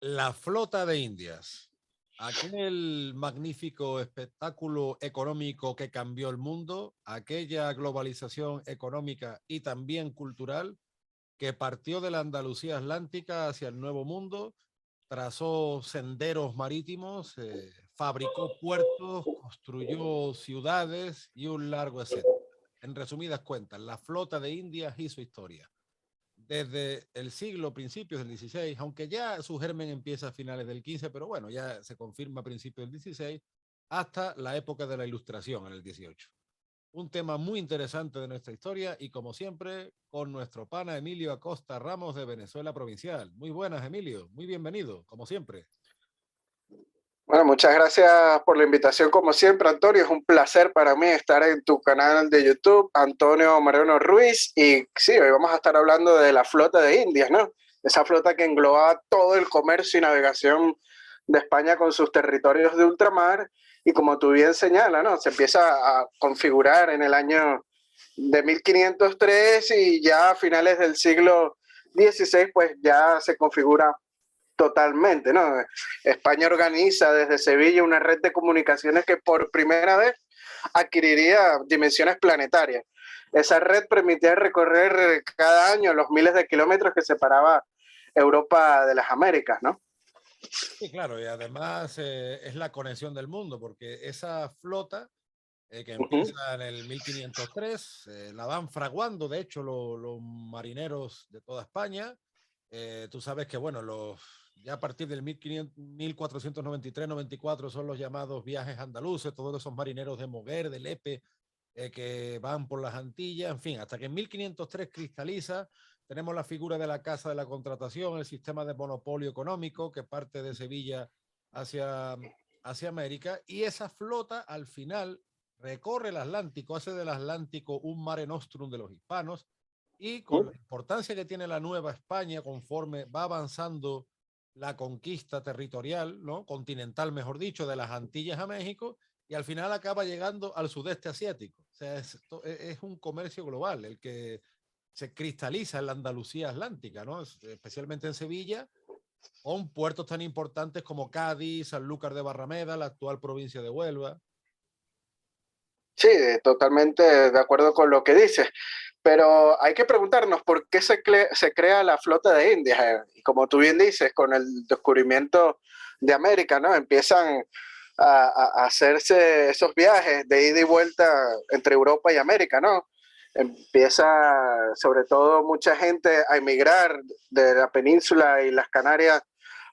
La flota de Indias, aquel magnífico espectáculo económico que cambió el mundo, aquella globalización económica y también cultural que partió de la Andalucía Atlántica hacia el Nuevo Mundo, trazó senderos marítimos, fabricó puertos, construyó ciudades y un largo etcétera. En resumidas cuentas, la flota de Indias hizo historia desde el siglo, principios del XVI, aunque ya su germen empieza a finales del XV, pero bueno, ya se confirma a principios del XVI, hasta la época de la Ilustración, en el XVIII. Un tema muy interesante de nuestra historia y como siempre, con nuestro pana Emilio Acosta Ramos de Venezuela Provincial. Muy buenas, Emilio, muy bienvenido, como siempre. Bueno, muchas gracias por la invitación, como siempre, Antonio. Es un placer para mí estar en tu canal de YouTube, Antonio Mariano Ruiz. Y sí, hoy vamos a estar hablando de la flota de Indias, ¿no? Esa flota que englobaba todo el comercio y navegación de España con sus territorios de ultramar. Y como tú bien señalas, ¿no? Se empieza a configurar en el año de 1503 y ya a finales del siglo XVI, pues ya se configura totalmente, ¿no? España organiza desde Sevilla una red de comunicaciones que por primera vez adquiriría dimensiones planetarias. Esa red permitía recorrer cada año los miles de kilómetros que separaba Europa de las Américas, ¿no? Sí, claro, y además es la conexión del mundo, porque esa flota que Uh -huh. empieza en el 1503, la van fraguando, de hecho, los marineros de toda España. Tú sabes que, bueno, ya a partir del 1493-94 son los llamados viajes andaluces, todos esos marineros de Moguer, de Lepe, que van por las Antillas, en fin, hasta que en 1503 cristaliza, tenemos la figura de la Casa de la Contratación, el sistema de monopolio económico que parte de Sevilla hacia, hacia América, y esa flota al final recorre el Atlántico, hace del Atlántico un mare nostrum de los hispanos, y con la importancia que tiene la Nueva España conforme va avanzando la conquista territorial, ¿no? Continental, mejor dicho, de las Antillas a México, y al final acaba llegando al sudeste asiático. O sea, es un comercio global el que se cristaliza en la Andalucía Atlántica, ¿no? Especialmente en Sevilla, con puertos tan importantes como Cádiz, Sanlúcar de Barrameda, la actual provincia de Huelva. Sí, totalmente de acuerdo con lo que dices. Pero hay que preguntarnos por qué se crea la flota de Indias. Y como tú bien dices, con el descubrimiento de América, ¿no? Empiezan a hacerse esos viajes de ida y vuelta entre Europa y América, ¿no? Empieza, sobre todo, mucha gente a emigrar de la península y las Canarias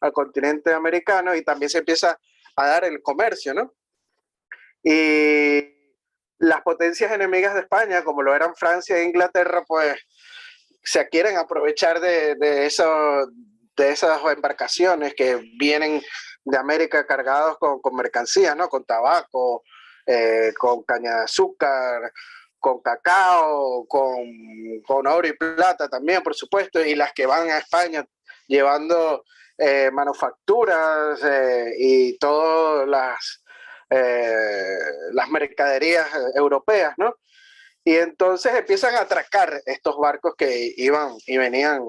al continente americano y también se empieza a dar el comercio, ¿no? Y las potencias enemigas de España, como lo eran Francia e Inglaterra, pues se quieren aprovechar de esas embarcaciones que vienen de América cargados con mercancías, ¿no? Con tabaco, con caña de azúcar, con cacao, con oro y plata también, por supuesto, y las que van a España llevando manufacturas y todas las mercaderías europeas, ¿no? Y entonces empiezan a atracar estos barcos que iban y venían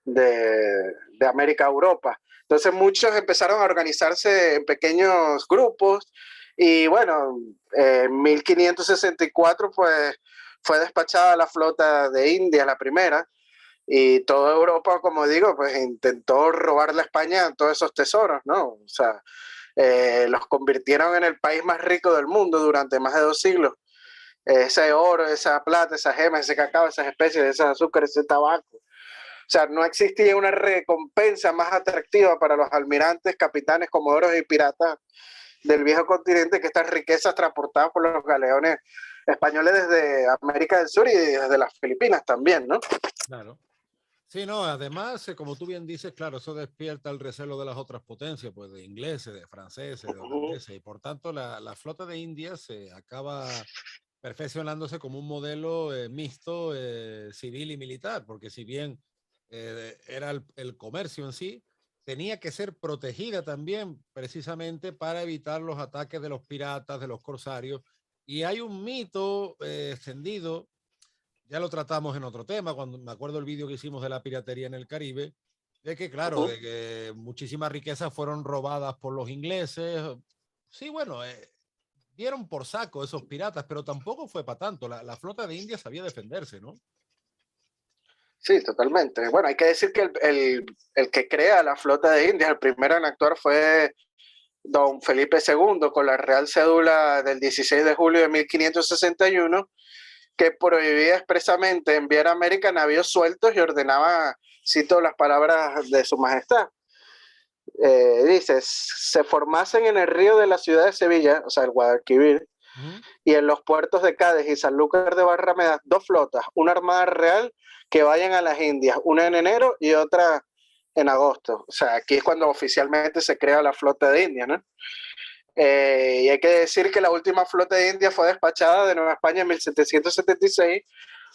de América a Europa. Entonces muchos empezaron a organizarse en pequeños grupos y bueno, en 1564 pues fue despachada la flota de India, la primera, y toda Europa, como digo, pues intentó robarle a España todos esos tesoros, ¿no? O sea, los convirtieron en el país más rico del mundo durante más de 2 siglos. Ese oro, esa plata, esas gemas, ese cacao, esas especies, ese azúcar, ese tabaco. O sea, no existía una recompensa más atractiva para los almirantes, capitanes, comodoros y piratas del viejo continente que estas riquezas transportadas por los galeones españoles desde América del Sur y desde las Filipinas también, ¿no? Claro. Sí, no, además, como tú bien dices, claro, eso despierta el recelo de las otras potencias, pues de ingleses, de franceses, de holandeses, y por tanto la flota de Indias se acaba perfeccionándose como un modelo mixto civil y militar, porque si bien era el comercio en sí, tenía que ser protegida también precisamente para evitar los ataques de los piratas, de los corsarios, y hay un mito extendido, ya lo tratamos en otro tema, cuando me acuerdo el vídeo que hicimos de la piratería en el Caribe, De que, claro, de que muchísimas riquezas fueron robadas por los ingleses. Sí, bueno, dieron por saco esos piratas, pero tampoco fue para tanto. La flota de India sabía defenderse, ¿no? Sí, totalmente. Bueno, hay que decir que el que crea la flota de Indias, el primero en actuar fue don Felipe II con la Real Cédula del 16 de julio de 1561, que prohibía expresamente enviar a América navíos sueltos y ordenaba, cito las palabras de su majestad, dice, se formasen en el río de la ciudad de Sevilla, o sea, el Guadalquivir, y en los puertos de Cádiz y Sanlúcar de Barrameda, dos flotas, una armada real que vayan a las Indias, una en enero y otra en agosto. O sea, aquí es cuando oficialmente se crea la flota de India, ¿no? Y hay que decir que la última flota de India fue despachada de Nueva España en 1776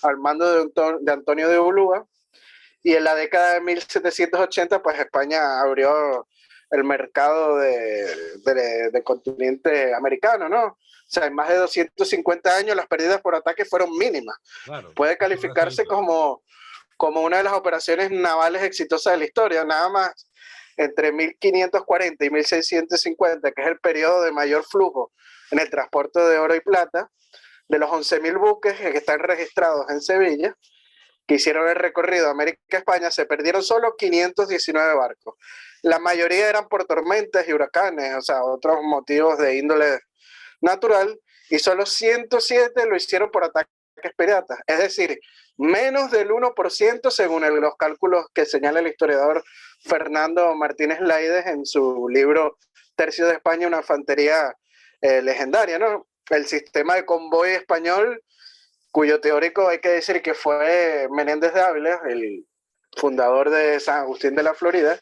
al mando de Antonio de Ulúa, y en la década de 1780 pues España abrió el mercado del continente americano, ¿no? O sea, en más de 250 años las pérdidas por ataque fueron mínimas. Claro. Puede calificarse como una de las operaciones navales exitosas de la historia, nada más entre 1540 y 1650, que es el periodo de mayor flujo en el transporte de oro y plata, de los 11.000 buques que están registrados en Sevilla, que hicieron el recorrido América-España, se perdieron solo 519 barcos. La mayoría eran por tormentas y huracanes, o sea, otros motivos de índole natural, y solo 107 lo hicieron por ataques piratas. Es decir, menos del 1% según los cálculos que señala el historiador Fernando Martínez Laides en su libro Tercio de España, una infantería legendaria, ¿no? El sistema de convoy español, cuyo teórico hay que decir que fue Menéndez de Ávila, el fundador de San Agustín de la Florida,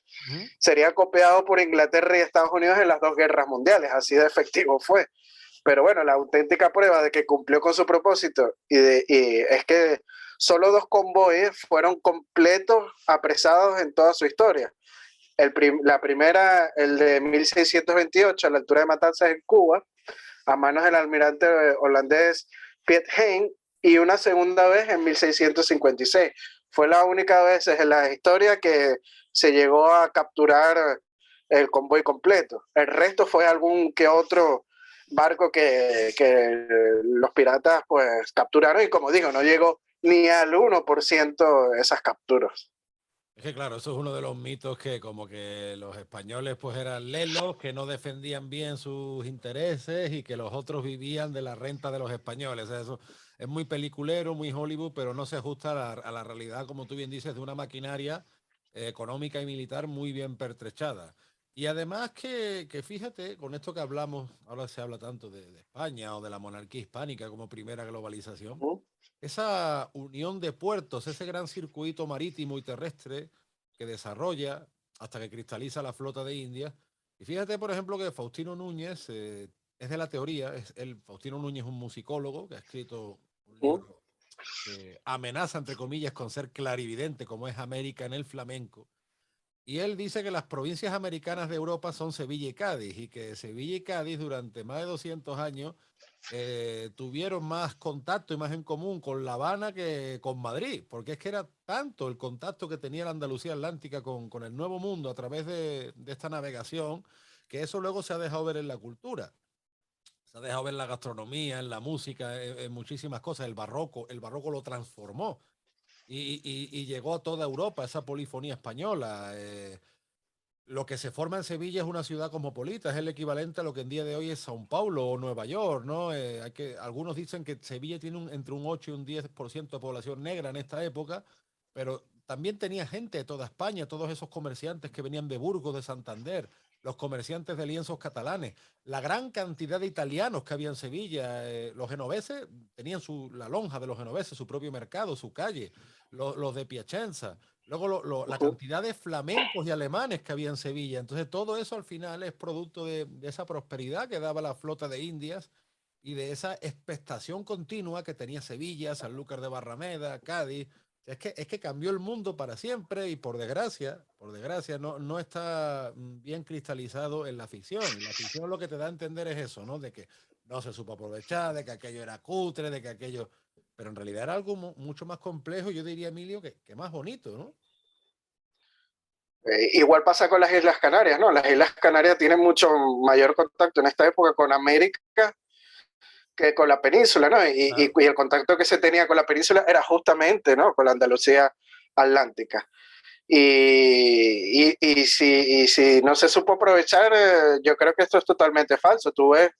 sería copiado por Inglaterra y Estados Unidos en las dos guerras mundiales, así de efectivo fue. Pero bueno, la auténtica prueba de que cumplió con su propósito y es que solo dos convoyes fueron completos apresados en toda su historia. La primera, el de 1628, a la altura de Matanzas en Cuba, a manos del almirante holandés Piet Hein, y una segunda vez en 1656. Fue la única vez en la historia que se llegó a capturar el convoy completo. El resto fue algún que otro barco que los piratas pues capturaron, y como digo, no llegó ni al 1% de esas capturas. Es que claro, eso es uno de los mitos, que como que los españoles pues eran lelos, que no defendían bien sus intereses y que los otros vivían de la renta de los españoles. O sea, eso es muy peliculero, muy Hollywood, pero no se ajusta a la realidad, como tú bien dices, de una maquinaria económica y militar muy bien pertrechada. Y además que fíjate, con esto que hablamos, ahora se habla tanto de España o de la monarquía hispánica como primera globalización, esa unión de puertos, ese gran circuito marítimo y terrestre que desarrolla hasta que cristaliza la flota de India. Y fíjate, por ejemplo, que Faustino Núñez es de la teoría, Faustino Núñez es un musicólogo que ha escrito un libro que amenaza, entre comillas, con ser clarividente, como es América en el flamenco. Y él dice que las provincias americanas de Europa son Sevilla y Cádiz, y que Sevilla y Cádiz durante más de 200 años tuvieron más contacto y más en común con La Habana que con Madrid, porque es que era tanto el contacto que tenía la Andalucía Atlántica con el Nuevo Mundo a través de esta navegación, que eso luego se ha dejado ver en la cultura. Se ha dejado ver en la gastronomía, en la música, en muchísimas cosas. El barroco lo transformó y llegó a toda Europa, esa polifonía española. Lo que se forma en Sevilla es una ciudad cosmopolita, es el equivalente a lo que en día de hoy es Sao Paulo o Nueva York, ¿no? Algunos dicen que Sevilla tiene entre un 8 y un 10% de población negra en esta época, pero también tenía gente de toda España, todos esos comerciantes que venían de Burgos, de Santander, los comerciantes de lienzos catalanes, la gran cantidad de italianos que había en Sevilla, los genoveses tenían la lonja de los genoveses, su propio mercado, su calle, los de Piacenza. Luego la cantidad de flamencos y alemanes que había en Sevilla. Entonces todo eso al final es producto de esa prosperidad que daba la flota de Indias y de esa expectación continua que tenía Sevilla, Sanlúcar de Barrameda, Cádiz. Es que cambió el mundo para siempre y por desgracia no está bien cristalizado en la ficción. La ficción lo que te da a entender es eso, ¿no? De que no se supo aprovechar, de que aquello era cutre, de que aquello... Pero en realidad era algo mucho más complejo, yo diría, Emilio, que más bonito, ¿no? Igual pasa con las Islas Canarias, ¿no? Las Islas Canarias tienen mucho mayor contacto en esta época con América que con la península, ¿no? Claro. Y el contacto que se tenía con la península era justamente, ¿no? Con la Andalucía Atlántica. Y si no se supo aprovechar, yo creo que esto es totalmente falso. Tú ves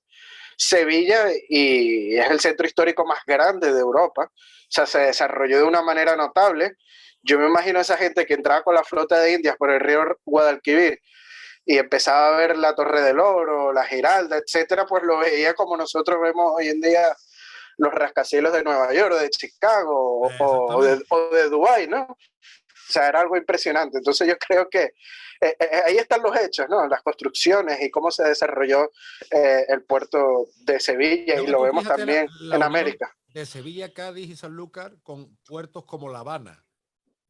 Sevilla y es el centro histórico más grande de Europa. O sea, se desarrolló de una manera notable. Yo me imagino a esa gente que entraba con la flota de Indias por el río Guadalquivir y empezaba a ver la Torre del Oro, la Giralda, etcétera, pues lo veía como nosotros vemos hoy en día los rascacielos de Nueva York, de Chicago Exactamente. o de Dubái, ¿no? O sea, era algo impresionante. Entonces yo creo que ahí están los hechos, ¿no? Las construcciones y cómo se desarrolló el puerto de Sevilla y Luego lo tú vemos fíjate también la en unión América. de Sevilla, Cádiz y Sanlúcar con puertos como La Habana,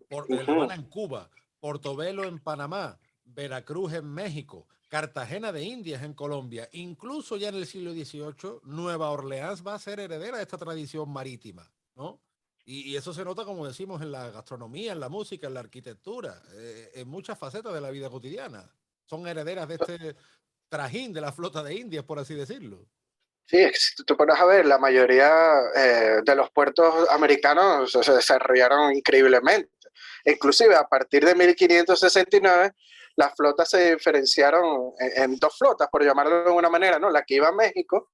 La Ujú. Habana en Cuba, Portobelo en Panamá, Veracruz en México, Cartagena de Indias en Colombia. Incluso ya en el siglo XVIII, Nueva Orleans va a ser heredera de esta tradición marítima, ¿no? Y eso se nota, como decimos, en la gastronomía, en la música, en la arquitectura, en muchas facetas de la vida cotidiana. Son herederas de este trajín de la flota de Indias, por así decirlo. Sí, es que si tú te pones a ver, la mayoría de los puertos americanos se desarrollaron increíblemente. Inclusive a partir de 1569, las flotas se diferenciaron en dos flotas, por llamarlo de alguna manera, ¿no? La que iba a México,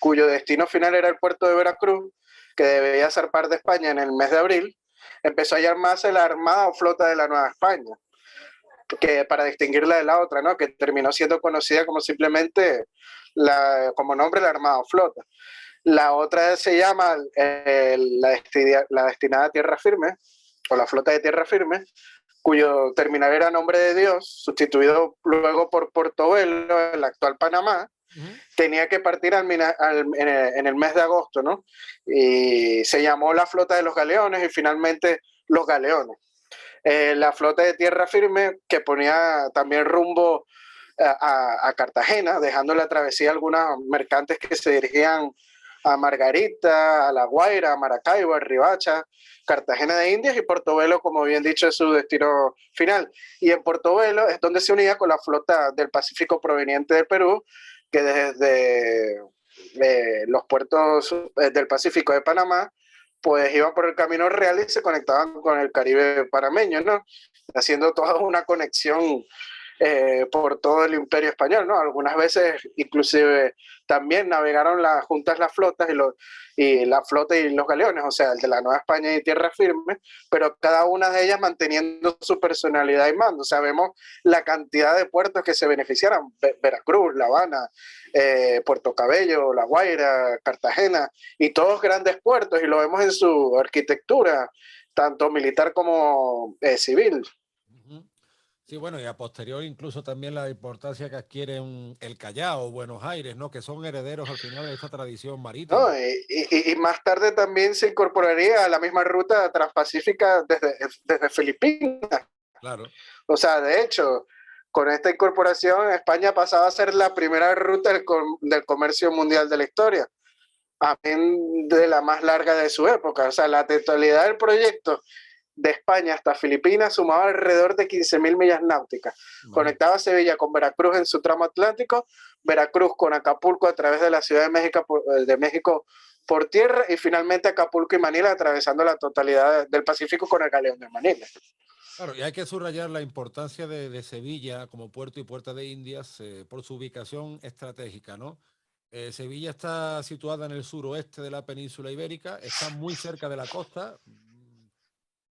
cuyo destino final era el puerto de Veracruz, que debía zarpar de España en el mes de abril, empezó a llamarse la Armada o Flota de la Nueva España, que para distinguirla de la otra, ¿no? Que terminó siendo conocida como simplemente como nombre la Armada o Flota. La otra se llama la destinada a tierra firme, o la flota de tierra firme, cuyo terminal era Nombre de Dios, sustituido luego por Portobelo, el actual Panamá. Uh -huh. Tenía que partir en el mes de agosto, ¿no? Y se llamó la flota de los galeones y finalmente los galeones. La flota de tierra firme que ponía también rumbo a Cartagena, dejando la travesía a algunos mercantes que se dirigían a Margarita, a La Guaira, a Maracaibo, a Ribacha, Cartagena de Indias y Portobelo, como bien dicho, es su destino final. Y en Portobelo es donde se unía con la flota del Pacífico proveniente de Perú, que desde los puertos del Pacífico de Panamá, pues iban por el Camino Real y se conectaban con el Caribe panameño, ¿no? Haciendo toda una conexión por todo el imperio español, ¿no? Algunas veces inclusive también navegaron juntas las flotas y la flota y los galeones, o sea, el de la Nueva España y Tierra Firme, pero cada una de ellas manteniendo su personalidad y mando. O sea, vemos la cantidad de puertos que se beneficiaron, Veracruz, La Habana, Puerto Cabello, La Guaira, Cartagena, y todos grandes puertos, y lo vemos en su arquitectura, tanto militar como civil. Uh -huh. Sí, bueno, y a posterior incluso también la importancia que adquieren el Callao, Buenos Aires, ¿no? Que son herederos al final de esta tradición ¿No? marítima. Y más tarde también se incorporaría a la misma ruta transpacífica desde Filipinas. Claro. O sea, de hecho, con esta incorporación, España pasaba a ser la primera ruta del comercio mundial de la historia, también de la más larga de su época. O sea, la totalidad del proyecto de España hasta Filipinas sumaba alrededor de 15.000 millas náuticas. Imagínate. Conectaba Sevilla con Veracruz en su tramo atlántico, Veracruz con Acapulco a través de la Ciudad de México por tierra y finalmente Acapulco y Manila atravesando la totalidad del Pacífico con el galeón de Manila. Claro, y hay que subrayar la importancia de Sevilla como puerto y puerta de Indias por su ubicación estratégica, ¿no? Sevilla está situada en el suroeste de la península ibérica, está muy cerca de la costa.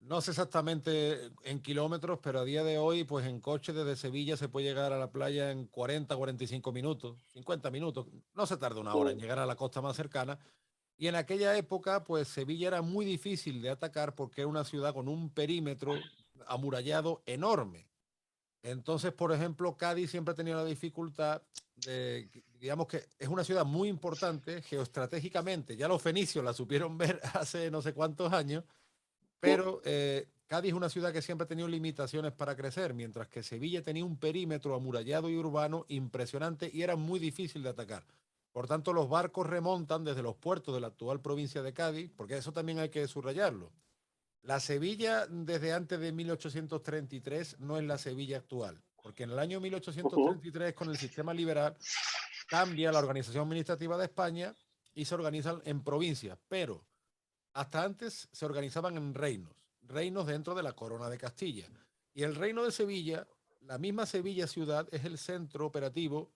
No sé exactamente en kilómetros, pero a día de hoy, pues en coche desde Sevilla se puede llegar a la playa en 40, 45 minutos, 50 minutos. No se tarda una hora en llegar a la costa más cercana. Y en aquella época, pues Sevilla era muy difícil de atacar porque era una ciudad con un perímetro amurallado enorme. Entonces, por ejemplo, Cádiz siempre ha tenido la dificultad de, digamos que es una ciudad muy importante geoestratégicamente. Ya los fenicios la supieron ver hace no sé cuántos años, pero Cádiz es una ciudad que siempre ha tenido limitaciones para crecer, mientras que Sevilla tenía un perímetro amurallado y urbano impresionante y era muy difícil de atacar. Por tanto, los barcos remontan desde los puertos de la actual provincia de Cádiz, porque eso también hay que subrayarlo. La Sevilla desde antes de 1833 no es la Sevilla actual, porque en el año 1833 con el sistema liberal cambia la organización administrativa de España y se organizan en provincias, pero hasta antes se organizaban en reinos, reinos dentro de la corona de Castilla. Y el reino de Sevilla, la misma Sevilla ciudad, es el centro operativo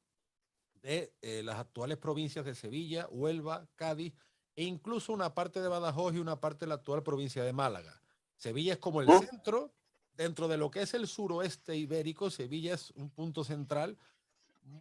de las actuales provincias de Sevilla, Huelva, Cádiz e incluso una parte de Badajoz y una parte de la actual provincia de Málaga. Sevilla es como el centro, dentro de lo que es el suroeste ibérico, Sevilla es un punto central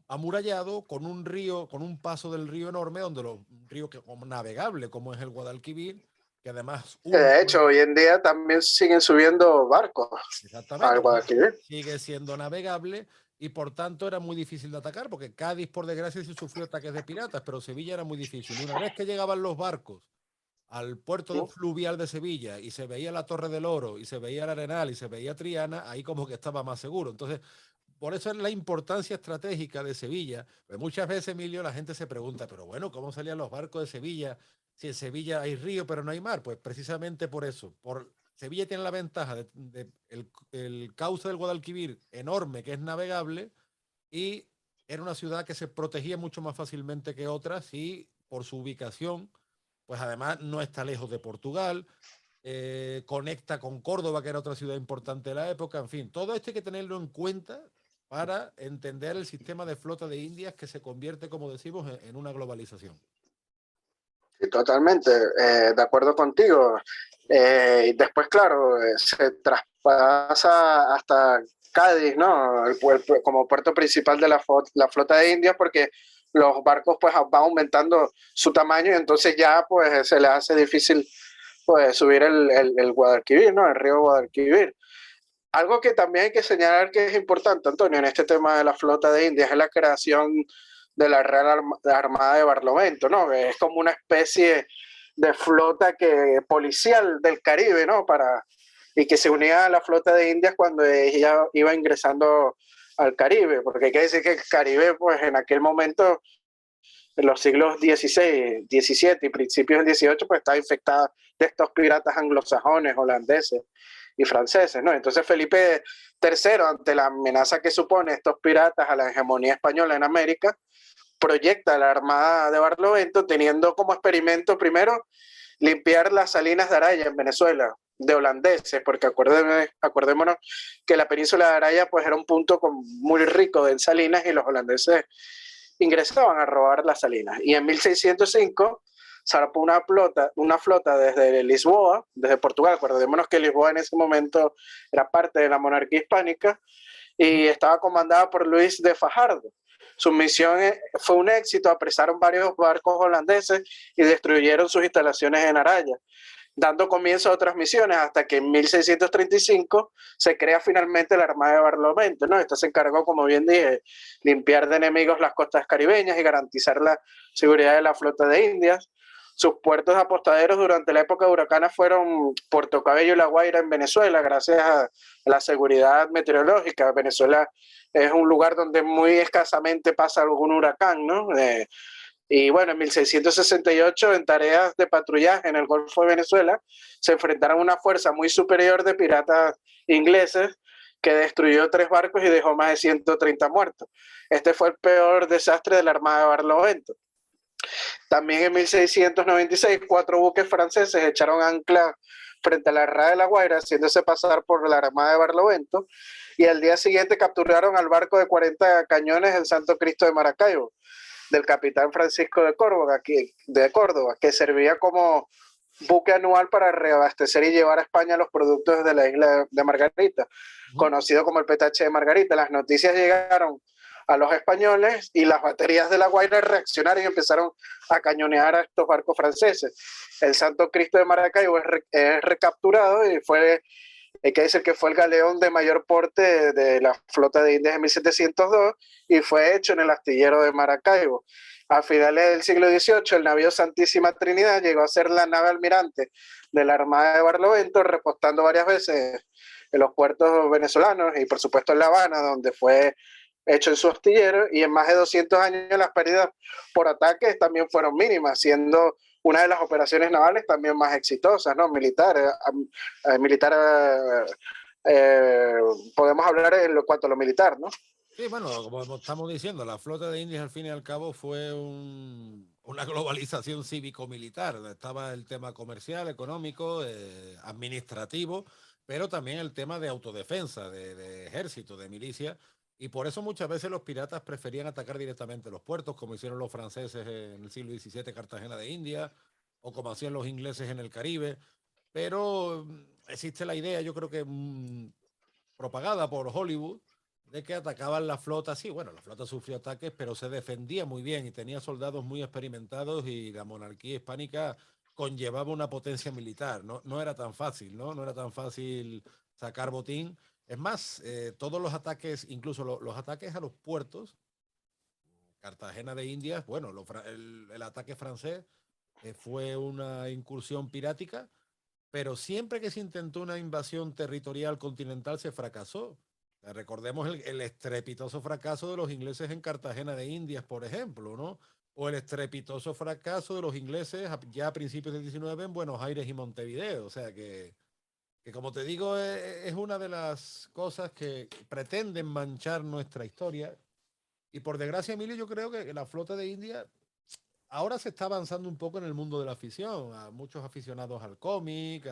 amurallado con un río, con un paso del río enorme, donde un río que, como navegable, como es el Guadalquivir, que además une De con hecho, hoy en día también siguen subiendo barcos exactamente, al Guadalquivir. sigue siendo navegable y por tanto era muy difícil de atacar, porque Cádiz, por desgracia, sí sufrió ataques de piratas, pero Sevilla era muy difícil. Y una vez que llegaban los barcos al puerto fluvial de Sevilla y se veía la Torre del Oro y se veía el Arenal y se veía Triana, ahí como que estaba más seguro. Entonces, por eso es la importancia estratégica de Sevilla. Pues muchas veces, Emilio, la gente se pregunta, pero bueno, ¿cómo salían los barcos de Sevilla si en Sevilla hay río pero no hay mar? Pues precisamente por eso. Sevilla tiene la ventaja de el cauce del Guadalquivir enorme, que es navegable, y era una ciudad que se protegía mucho más fácilmente que otras y por su ubicación, pues además no está lejos de Portugal, conecta con Córdoba, que era otra ciudad importante de la época, en fin, todo esto hay que tenerlo en cuenta para entender el sistema de flota de Indias que se convierte, como decimos, en una globalización. Sí, totalmente, de acuerdo contigo. Y después, claro, se traspasa hasta Cádiz, ¿no? Como puerto principal de la flota de Indias, porque los barcos pues van aumentando su tamaño y entonces ya pues se les hace difícil pues subir el Guadalquivir, ¿no? El río Guadalquivir. Algo que también hay que señalar que es importante, Antonio, en este tema de la flota de Indias es la creación de la Real Armada de Barlovento, ¿no? Es como una especie de flota policial del Caribe, ¿no? Y que se unía a la flota de Indias cuando ella iba ingresando al Caribe, porque hay que decir que el Caribe, pues en aquel momento, en los siglos XVI, XVII y principios del XVIII, pues estaba infectada de estos piratas anglosajones, holandeses y franceses, ¿no? Entonces Felipe III, ante la amenaza que supone estos piratas a la hegemonía española en América, proyecta la Armada de Barlovento teniendo como experimento primero limpiar las salinas de Araya en Venezuela de holandeses, porque acordémonos que la península de Araya pues era un punto muy rico en salinas y los holandeses ingresaban a robar las salinas. Y en 1605 zarpó una flota desde Lisboa, desde Portugal. Acordémonos que Lisboa en ese momento era parte de la monarquía hispánica y estaba comandada por Luis de Fajardo. Su misión fue un éxito, apresaron varios barcos holandeses y destruyeron sus instalaciones en Araya, dando comienzo a otras misiones hasta que en 1635 se crea finalmente la Armada de Barlovento, ¿no? Esta se encargó, como bien dije, limpiar de enemigos las costas caribeñas y garantizar la seguridad de la flota de Indias. Sus puertos apostaderos durante la época de huracanes fueron Puerto Cabello y La Guaira en Venezuela, gracias a la seguridad meteorológica. Venezuela es un lugar donde muy escasamente pasa algún huracán, ¿no? Y bueno, en 1668, en tareas de patrullaje en el Golfo de Venezuela, se enfrentaron a una fuerza muy superior de piratas ingleses que destruyó 3 barcos y dejó más de 130 muertos. Este fue el peor desastre de la Armada de Barlovento. También en 1696, 4 buques franceses echaron ancla frente a la Rada de La Guaira, haciéndose pasar por la Armada de Barlovento, y al día siguiente capturaron al barco de 40 cañones el Santo Cristo de Maracaibo, del capitán Francisco de Córdoba, que servía como buque anual para reabastecer y llevar a España los productos de la isla de Margarita, conocido como el petache de Margarita. Las noticias llegaron a los españoles y las baterías de La Guaira reaccionaron y empezaron a cañonear a estos barcos franceses. El Santo Cristo de Maracaibo es recapturado y hay que decir que fue el galeón de mayor porte de la flota de Indias en 1702 y fue hecho en el astillero de Maracaibo. A finales del siglo XVIII, el navío Santísima Trinidad llegó a ser la nave almirante de la Armada de Barlovento, repostando varias veces en los puertos venezolanos y por supuesto en La Habana, donde fue hecho en su astillero, y en más de 200 años las pérdidas por ataques también fueron mínimas, siendo una de las operaciones navales también más exitosas, ¿no? Militar, podemos hablar en cuanto a lo militar, ¿no? Sí, bueno, como estamos diciendo, la flota de Indias al fin y al cabo fue una globalización cívico-militar. Estaba el tema comercial, económico, administrativo, pero también el tema de autodefensa, de ejército, de milicia. Y por eso muchas veces los piratas preferían atacar directamente los puertos, como hicieron los franceses en el siglo XVII, Cartagena de India, o como hacían los ingleses en el Caribe. Pero existe la idea, yo creo que propagada por Hollywood, de que atacaban la flota. Sí, bueno, la flota sufrió ataques, pero se defendía muy bien y tenía soldados muy experimentados y la monarquía hispánica conllevaba una potencia militar. No, no era tan fácil, ¿no? No era tan fácil sacar botín. Es más, todos los ataques, incluso los ataques a los puertos, Cartagena de Indias, bueno, el ataque francés fue una incursión pirática, pero siempre que se intentó una invasión territorial continental se fracasó. Recordemos el estrepitoso fracaso de los ingleses en Cartagena de Indias, por ejemplo, ¿no? O el estrepitoso fracaso de los ingleses ya a principios del 19 en Buenos Aires y Montevideo. O sea que como te digo, es una de las cosas que pretenden manchar nuestra historia. Y por desgracia, Emilio, yo creo que la flota de India ahora se está avanzando un poco en el mundo de la afición, a muchos aficionados al cómic,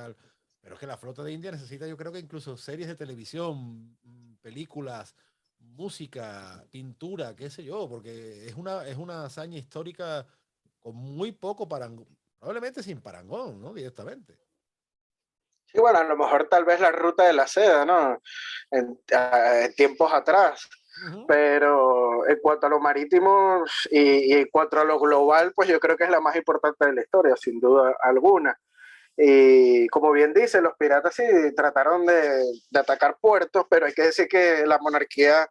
pero es que la flota de India necesita, yo creo que incluso series de televisión, películas, música, pintura, qué sé yo, porque es una hazaña histórica con muy poco parangón, probablemente sin parangón, ¿no? Directamente. Sí, bueno, a lo mejor tal vez la ruta de la seda, ¿no? En tiempos atrás. Ujú. Pero en cuanto a lo marítimo y en cuanto a lo global, pues yo creo que es la más importante de la historia, sin duda alguna. Y como bien dice, los piratas sí trataron de atacar puertos, pero hay que decir que la monarquía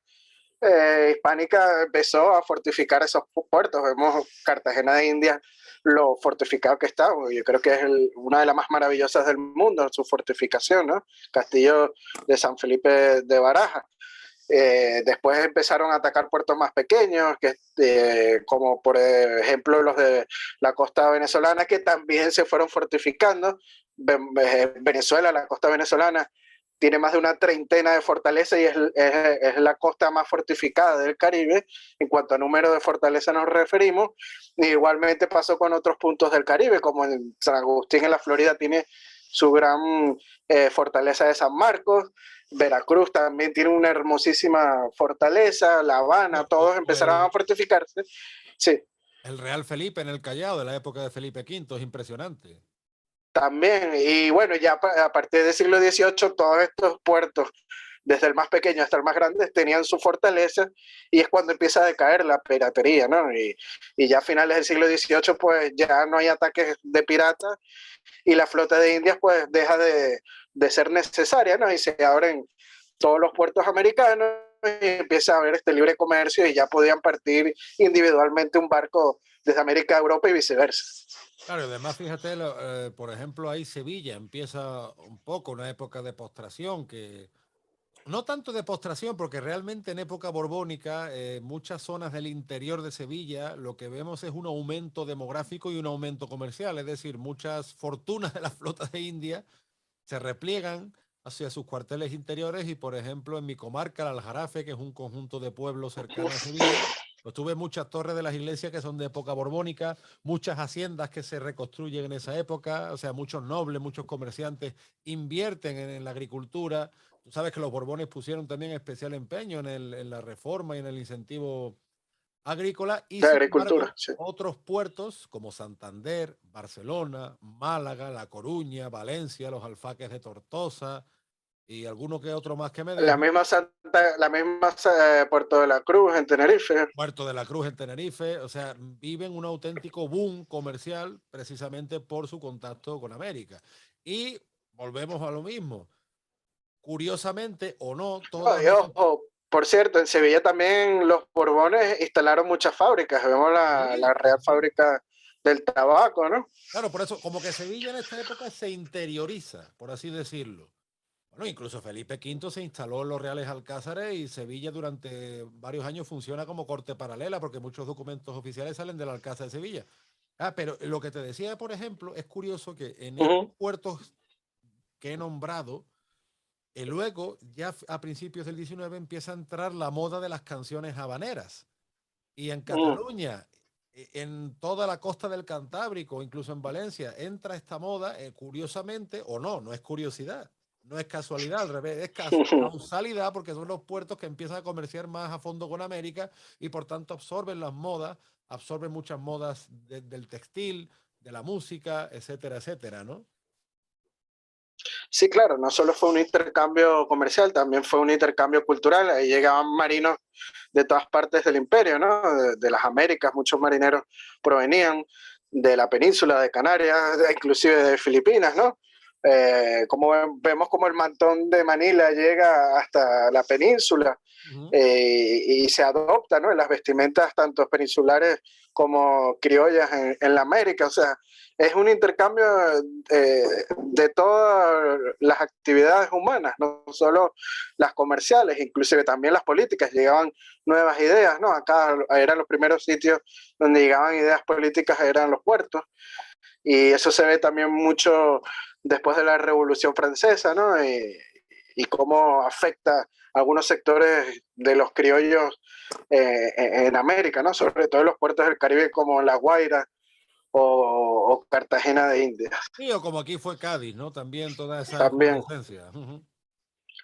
hispánica empezó a fortificar esos puertos. Vemos Cartagena de India, lo fortificado que está. Yo creo que es una de las más maravillosas del mundo, su fortificación, ¿no? Castillo de San Felipe de Barajas. Después empezaron a atacar puertos más pequeños, como por ejemplo los de la costa venezolana, que también se fueron fortificando. Venezuela, la costa venezolana, tiene más de una treintena de fortalezas y es la costa más fortificada del Caribe. En cuanto a número de fortalezas nos referimos, y igualmente pasó con otros puntos del Caribe, como en San Agustín en la Florida tiene su gran fortaleza de San Marcos. Veracruz también tiene una hermosísima fortaleza, La Habana, todos O empezaron a fortificarse. Sí, el Real Felipe en el Callao de la época de Felipe V, es impresionante. también. Y bueno, ya a partir del siglo XVIII, todos estos puertos, desde el más pequeño hasta el más grande, tenían su fortaleza y es cuando empieza a decaer la piratería, ¿no? Y ya a finales del siglo XVIII, pues ya no hay ataques de piratas y la flota de Indias, pues deja de ser necesaria, ¿no? Y se abren todos los puertos americanos y empieza a haber este libre comercio y ya podían partir individualmente un barco desde América a Europa y viceversa. Claro, y además, fíjate, por ejemplo, ahí Sevilla empieza un poco una época de postración, que no tanto de postración, porque realmente en época borbónica, muchas zonas del interior de Sevilla, lo que vemos es un aumento demográfico y un aumento comercial, es decir, muchas fortunas de la flota de India se repliegan hacia sus cuarteles interiores y, por ejemplo, en mi comarca, el Aljarafe, que es un conjunto de pueblos cercanos a Sevilla, pues tuve muchas torres de las iglesias que son de época borbónica, muchas haciendas que se reconstruyen en esa época, o sea, muchos nobles, muchos comerciantes invierten en la agricultura. Tú sabes que los Borbones pusieron también especial empeño en la reforma y en el incentivo agrícola y De sin agricultura, embargo sí. otros puertos como Santander, Barcelona, Málaga, La Coruña, Valencia, los alfaques de Tortosa y alguno que otro más que me dejo, La misma Puerto de la Cruz en Tenerife. Puerto de la Cruz en Tenerife, o sea, viven un auténtico boom comercial precisamente por su contacto con América. Y volvemos a lo mismo. Curiosamente o no, No, todos y esos... ojo, por cierto, en Sevilla también los Borbones instalaron muchas fábricas. Vemos la Sí, Real Fábrica del Tabaco, ¿no? claro, por eso, como que Sevilla en esta época se interioriza, por así decirlo. Bueno, incluso Felipe V se instaló en los Reales Alcázares y Sevilla durante varios años funciona como corte paralela porque muchos documentos oficiales salen del Alcázar de Sevilla. Pero lo que te decía, por ejemplo, es curioso que en estos Ujú, puertos que he nombrado, luego, ya a principios del 19, empieza a entrar la moda de las canciones habaneras. Y en ujú. Cataluña, en toda la costa del Cantábrico, incluso en Valencia, entra esta moda, curiosamente, o no, no es curiosidad, no es casualidad, al revés, es causalidad, porque son los puertos que empiezan a comerciar más a fondo con América y por tanto absorben las modas, absorben muchas modas del textil, de la música, etcétera, etcétera, ¿no? Sí, claro, no solo fue un intercambio comercial, también fue un intercambio cultural. Ahí llegaban marinos de todas partes del imperio, ¿no? De las Américas, muchos marineros provenían de la península de Canarias, inclusive de Filipinas, ¿no? Como vemos como el mantón de Manila llega hasta la península Ujú. y se adopta, ¿no? En las vestimentas tanto peninsulares como criollas en la América, o sea, es un intercambio de todas las actividades humanas, no solo las comerciales, inclusive también las políticas, llegaban nuevas ideas, ¿no? Acá eran los primeros sitios donde llegaban ideas políticas, eran los puertos, y eso se ve también mucho después de la Revolución Francesa, ¿no? Y cómo afecta a algunos sectores de los criollos en América, ¿no? Sobre todo en los puertos del Caribe como La Guaira o Cartagena de Indias. Sí, o como aquí fue Cádiz, ¿no? También toda esa También, efervescencia. Ujú.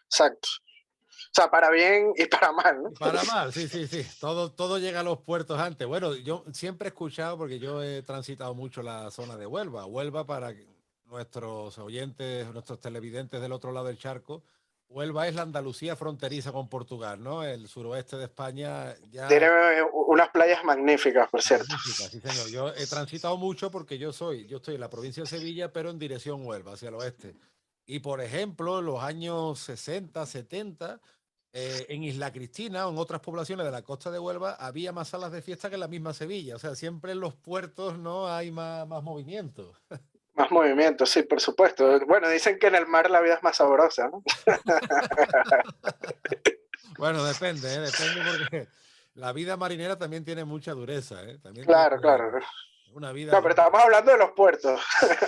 exacto. O sea, para bien y para mal, ¿no? Y para mal, sí, sí, sí. Todo llega a los puertos antes. Bueno, yo siempre he escuchado, porque yo he transitado mucho la zona de Huelva. Huelva, para nuestros oyentes, nuestros televidentes del otro lado del charco, Huelva es la Andalucía fronteriza con Portugal, ¿no? El suroeste de España Tiene ya unas playas magníficas, por cierto. magnífica, sí, señor. Yo he transitado mucho porque yo estoy en la provincia de Sevilla, pero en dirección Huelva, hacia el oeste. Y por ejemplo, en los años 60, 70, en Isla Cristina o en otras poblaciones de la costa de Huelva había más salas de fiesta que en la misma Sevilla. O sea, siempre en los puertos no hay más movimiento. Más movimiento, sí, por supuesto. Bueno, dicen que en el mar la vida es más sabrosa, ¿no? Bueno, depende, ¿eh? Depende porque la vida marinera también tiene mucha dureza, ¿eh? También tiene Claro, claro. una vida No, pero dura. estamos hablando de los puertos.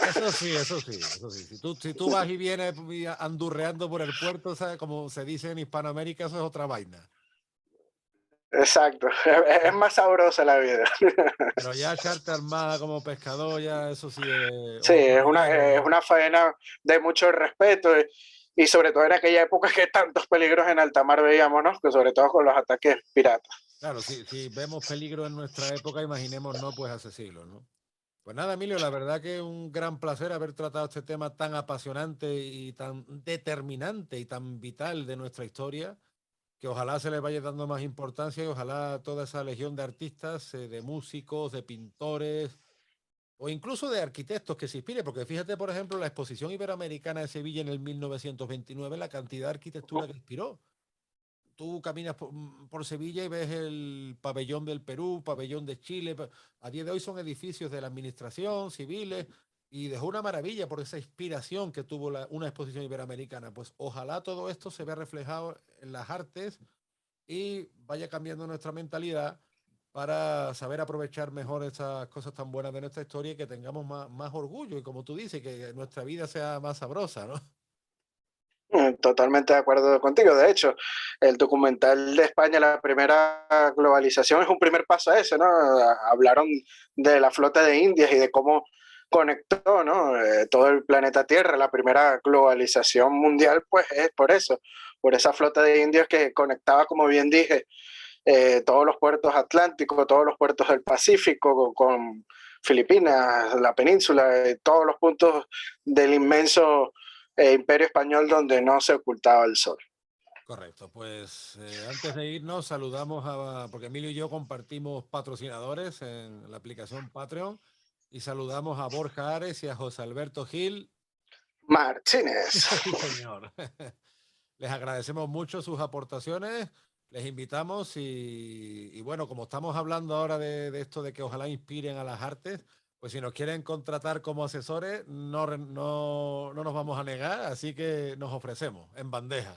Eso sí, eso sí, eso sí. Si tú vas y vienes andurreando por el puerto, ¿sabes? Como se dice en Hispanoamérica, eso es otra vaina. Exacto. Es más sabrosa la vida. Pero ya echarte al mar como pescador, ya eso sí es, Sí, o marinero. es una faena de mucho respeto y sobre todo en aquella época que tantos peligros en alta mar veíamos, ¿no? Que sobre todo con los ataques piratas. Claro, si vemos peligro en nuestra época, imaginemos, no, pues hace siglos, ¿no? Pues nada, Emilio, la verdad que es un gran placer haber tratado este tema tan apasionante y tan determinante y tan vital de nuestra historia, que ojalá se le vaya dando más importancia y ojalá toda esa legión de artistas, de músicos, de pintores o incluso de arquitectos que se inspire, porque fíjate, por ejemplo, la Exposición Iberoamericana de Sevilla en el 1929, la cantidad de arquitectura que inspiró. Tú caminas por Sevilla y ves el pabellón del Perú, pabellón de Chile. A día de hoy son edificios de la administración, civiles, y dejó una maravilla por esa inspiración que tuvo una exposición iberoamericana. Pues ojalá todo esto se vea reflejado en las artes y vaya cambiando nuestra mentalidad para saber aprovechar mejor esas cosas tan buenas de nuestra historia y que tengamos más orgullo y, como tú dices, que nuestra vida sea más sabrosa, ¿no? Totalmente de acuerdo contigo. De hecho, el documental de España, la primera globalización, es un primer paso a eso, ¿no? Hablaron de la flota de Indias y de cómo conectó, ¿no? Todo el planeta Tierra. La primera globalización mundial, pues es por eso, por esa flota de indios que conectaba, como bien dije, todos los puertos atlánticos, todos los puertos del Pacífico con Filipinas, la península, todos los puntos del inmenso imperio español donde no se ocultaba el sol. Correcto, pues antes de irnos saludamos porque Emilio y yo compartimos patrocinadores en la aplicación Patreon y saludamos a Borja Ares y a José Alberto Gil. Martínez. Sí, señor. Les agradecemos mucho sus aportaciones, les invitamos y bueno, como estamos hablando ahora de esto de que ojalá inspiren a las artes, pues si nos quieren contratar como asesores, no nos vamos a negar, así que nos ofrecemos en bandeja.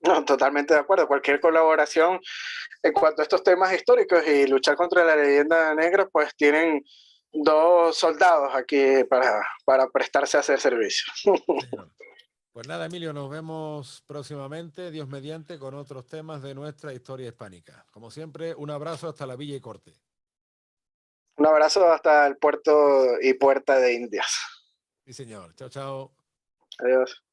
No, totalmente de acuerdo. Cualquier colaboración en cuanto a estos temas históricos y luchar contra la leyenda negra, pues tienen dos soldados aquí para prestarse a hacer servicio. Señor. Pues nada, Emilio, nos vemos próximamente, Dios mediante, con otros temas de nuestra historia hispánica. Como siempre, un abrazo hasta la Villa y Corte. Un abrazo hasta el puerto y puerta de Indias. Sí, señor. Chao, chao. Adiós.